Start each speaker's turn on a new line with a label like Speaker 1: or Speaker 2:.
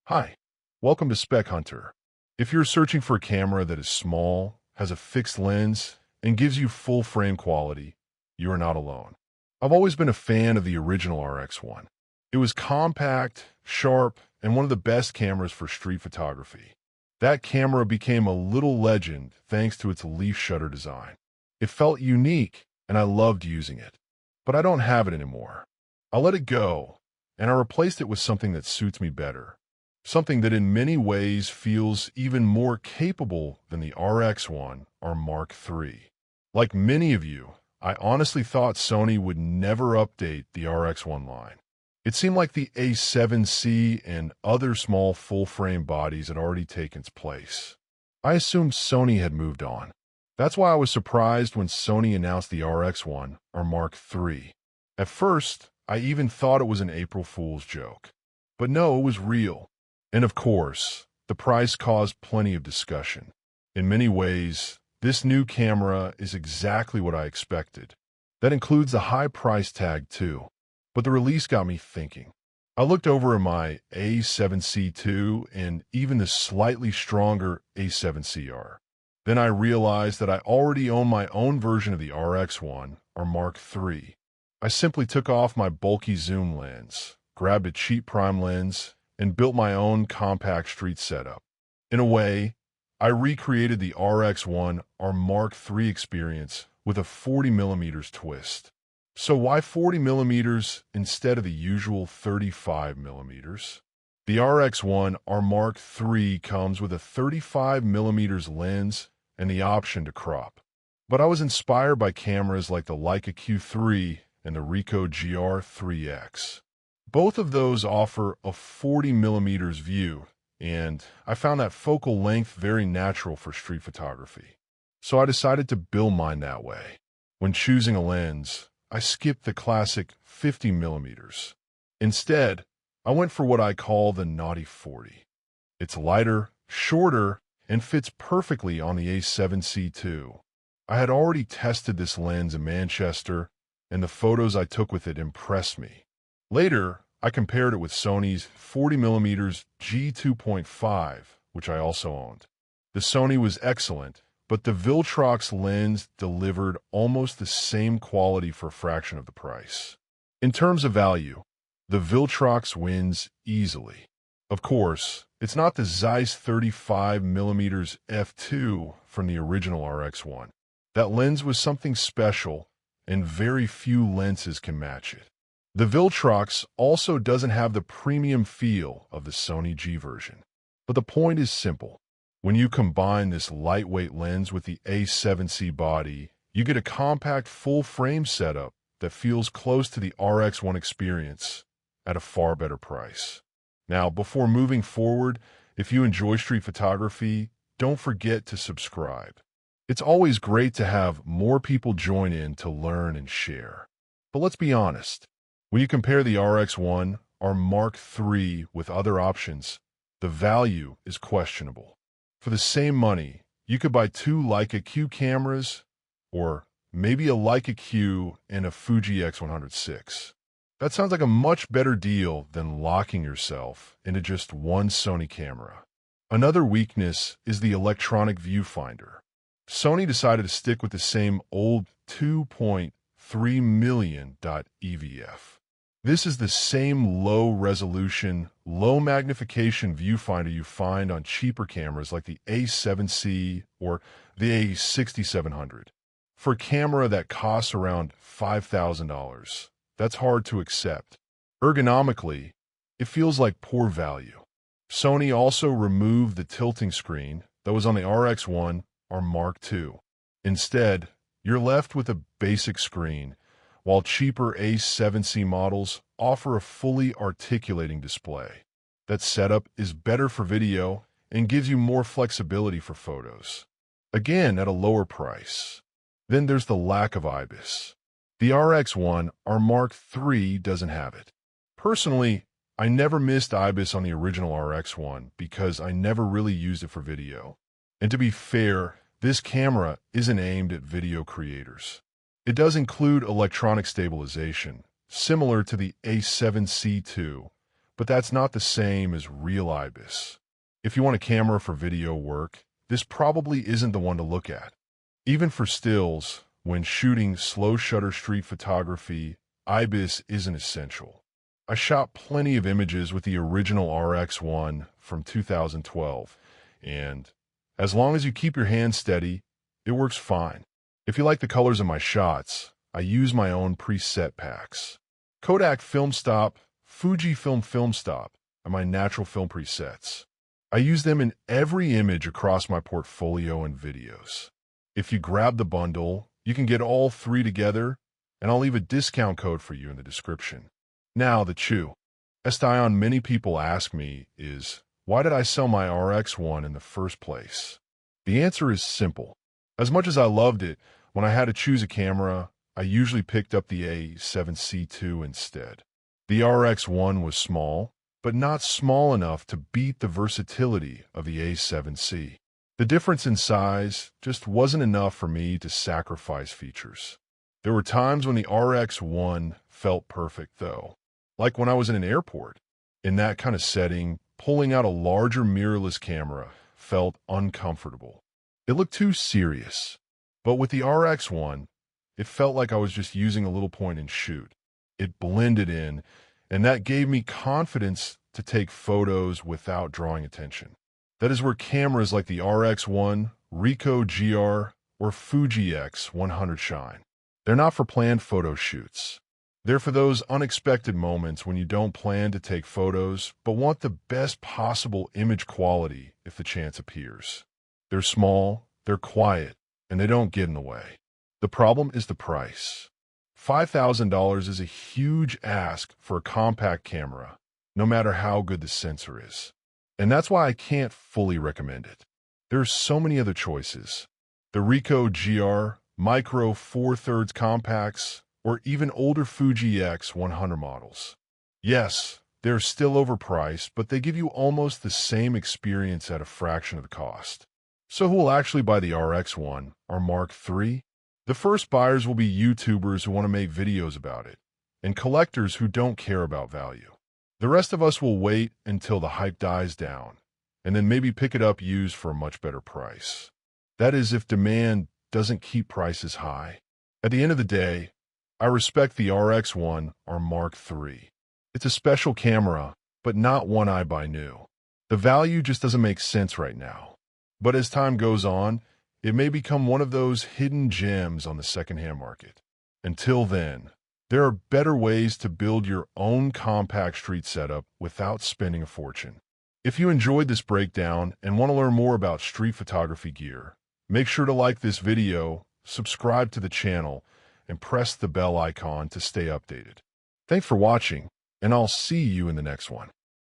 Speaker 1: Hi, welcome to Spec Hunter. If you're searching for a camera that is small, has a fixed lens, and gives you full frame quality, you are not alone. I've always been a fan of the original RX1. It was compact, sharp, and one of the best cameras for street photography. That camera became a little legend thanks to its leaf shutter design. It felt unique, and I loved using it. But I don't have it anymore. I let it go, and I replaced it with something that suits me better. Something that in many ways feels even more capable than the RX1R Mark III. Like many of you, I honestly thought Sony would never update the RX1 line. It seemed like the A7C and other small full-frame bodies had already taken its place. I assumed Sony had moved on. That's why I was surprised when Sony announced the RX1R Mark III. At first, I even thought it was an April Fool's joke. But no, it was real. And of course, the price caused plenty of discussion. In many ways, this new camera is exactly what I expected. That includes the high price tag too. But the release got me thinking. I looked over at my A7C II and even the slightly stronger A7CR. Then I realized that I already own my own version of the RX1R Mark III. I simply took off my bulky zoom lens, grabbed a cheap prime lens, and built my own compact street setup. In a way, I recreated the RX1R Mark III experience with a 40mm twist. So why 40mm instead of the usual 35mm? The RX1R Mark III comes with a 35mm lens and the option to crop. But I was inspired by cameras like the Leica Q3 and the Ricoh GR3X. Both of those offer a 40mm view, and I found that focal length very natural for street photography. So I decided to build mine that way. When choosing a lens, I skipped the classic 50mm. Instead, I went for what I call the Naughty 40. It's lighter, shorter, and fits perfectly on the A7C II. I had already tested this lens in Manchester, and the photos I took with it impressed me. Later, I compared it with Sony's 40mm G2.5, which I also owned. The Sony was excellent, but the Viltrox lens delivered almost the same quality for a fraction of the price. In terms of value, the Viltrox wins easily. Of course, it's not the Zeiss 35mm f2 from the original RX1. That lens was something special, and very few lenses can match it. The Viltrox also doesn't have the premium feel of the Sony G version. But the point is simple. When you combine this lightweight lens with the A7C body, you get a compact full-frame setup that feels close to the RX1 experience at a far better price. Now, before moving forward, if you enjoy street photography, don't forget to subscribe. It's always great to have more people join in to learn and share. But let's be honest. When you compare the RX1R Mark III with other options, the value is questionable. For the same money, you could buy two Leica Q cameras, or maybe a Leica Q and a Fuji X100VI. That sounds like a much better deal than locking yourself into just one Sony camera. Another weakness is the electronic viewfinder. Sony decided to stick with the same old 2.3 million EVF. This is the same low-resolution, low-magnification viewfinder you find on cheaper cameras like the A7C or the A6700. For a camera that costs around $5,000, that's hard to accept. Ergonomically, it feels like poor value. Sony also removed the tilting screen that was on the RX1R Mark II. Instead, you're left with a basic screen, while cheaper A7C models offer a fully articulating display. That setup is better for video and gives you more flexibility for photos. Again, at a lower price. Then there's the lack of IBIS. The RX1R Mark III doesn't have it. Personally, I never missed IBIS on the original RX1 because I never really used it for video. And to be fair, this camera isn't aimed at video creators. It does include electronic stabilization, similar to the A7C II, but that's not the same as real IBIS. If you want a camera for video work, this probably isn't the one to look at. Even for stills, when shooting slow shutter street photography, IBIS isn't essential. I shot plenty of images with the original RX1 from 2012, and as long as you keep your hand steady, it works fine. If you like the colors of my shots, I use my own preset packs. Kodak Film Stop, Fujifilm Film Stop are my natural film presets. I use them in every image across my portfolio and videos. If you grab the bundle, you can get all three together, and I'll leave a discount code for you in the description. Now, the chew. Estion many people ask me is, why did I sell my RX1 in the first place? The answer is simple. As much as I loved it, when I had to choose a camera, I usually picked up the A7C II instead. The RX1 was small, but not small enough to beat the versatility of the A7C. The difference in size just wasn't enough for me to sacrifice features. There were times when the RX1 felt perfect, though, like when I was in an airport. In that kind of setting, pulling out a larger mirrorless camera felt uncomfortable. It looked too serious. But with the RX1, it felt like I was just using a little point and shoot. It blended in, and that gave me confidence to take photos without drawing attention. That is where cameras like the RX1, Ricoh GR, or Fuji X100 shine. They're not for planned photo shoots. They're for those unexpected moments when you don't plan to take photos, but want the best possible image quality if the chance appears. They're small, they're quiet, and they don't get in the way. The problem is the price. $5,000 is a huge ask for a compact camera, no matter how good the sensor is. And that's why I can't fully recommend it. There are so many other choices. The Ricoh GR, Micro 4/3 compacts, or even older Fuji X100 models. Yes, they're still overpriced, but they give you almost the same experience at a fraction of the cost. So who will actually buy the RX1 or Mark III? The first buyers will be YouTubers who want to make videos about it, and collectors who don't care about value. The rest of us will wait until the hype dies down, and then maybe pick it up used for a much better price. That is, if demand doesn't keep prices high. At the end of the day, I respect the RX1 or Mark III. It's a special camera, but not one I buy new. The value just doesn't make sense right now. But as time goes on, it may become one of those hidden gems on the secondhand market. Until then, there are better ways to build your own compact street setup without spending a fortune. If you enjoyed this breakdown and want to learn more about street photography gear, make sure to like this video, subscribe to the channel, and press the bell icon to stay updated. Thanks for watching, and I'll see you in the next one.